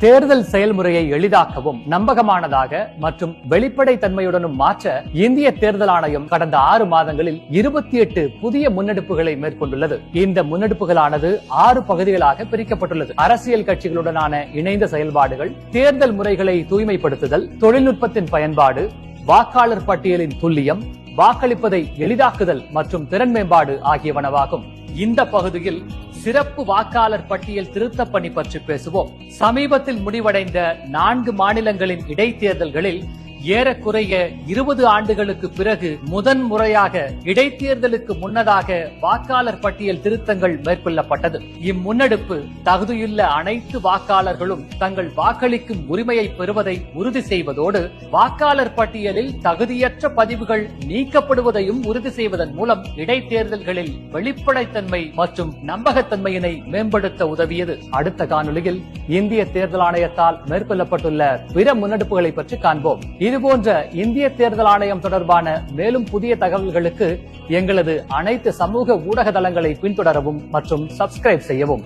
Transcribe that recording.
தேர்தல் செயல்முறையை எளிதாக்கவும் நம்பகமானதாக மற்றும் வெளிப்படைத்தன்மையுடனும் மாற்ற இந்திய தேர்தல் ஆணையம் கடந்த 6 மாதங்களில் 28 புதிய முன்னெடுப்புகளை மேற்கொண்டுள்ளது. இந்த முன்னெடுப்புகளானது 6 பகுதிகளாக பிரிக்கப்பட்டுள்ளது. அரசியல் கட்சிகளுடனான இணைந்த செயல்பாடுகள், தேர்தல் முறைகளை தூய்மைப்படுத்துதல், தொழில்நுட்பத்தின் பயன்பாடு, வாக்காளர் பட்டியலின் துல்லியம், வாக்களிப்பதை எளிதாக்குதல் மற்றும் திறன் மேம்பாடு ஆகியவனவாகும். இந்த பகுதியில் சிறப்பு வாக்காளர் பட்டியல் திருத்தப் பணி பற்றி பேசுவோம். சமீபத்தில் முடிவடைந்த 4 மாநிலங்களின் இடைத்தேர்தல்களில் ஏறக்குறைய 20 ஆண்டுகளுக்கு பிறகு முதன்முறையாக இடைத்தேர்தலுக்கு முன்னதாக வாக்காளர் பட்டியல் திருத்தங்கள் மேற்கொள்ளப்பட்டது. இம்முன்னெடுப்பு தகுதியுள்ள அனைத்து வாக்காளர்களும் தங்கள் வாக்களிக்கும் உரிமையை பெறுவதை உறுதி செய்வதோடு வாக்காளர் பட்டியலில் தகுதியற்ற பதிவுகள் நீக்கப்படுவதையும் உறுதி செய்வதன் மூலம் இடைத்தேர்தல்களில் வெளிப்படைத்தன்மை மற்றும் நம்பகத்தன்மையினை மேம்படுத்த உதவியது. அடுத்த காணொலியில் இந்திய தேர்தல் ஆணையத்தால் மேற்கொள்ளப்பட்டுள்ள பிற முன்னெடுப்புகளை பற்றி காண்போம். இதுபோன்ற இந்திய தேர்தல் ஆணையம் தொடர்பான மேலும் புதிய தகவல்களுக்கு எங்களது அனைத்து சமூக ஊடக தளங்களை பின்தொடரவும் மற்றும் சப்ஸ்கிரைப் செய்யவும்.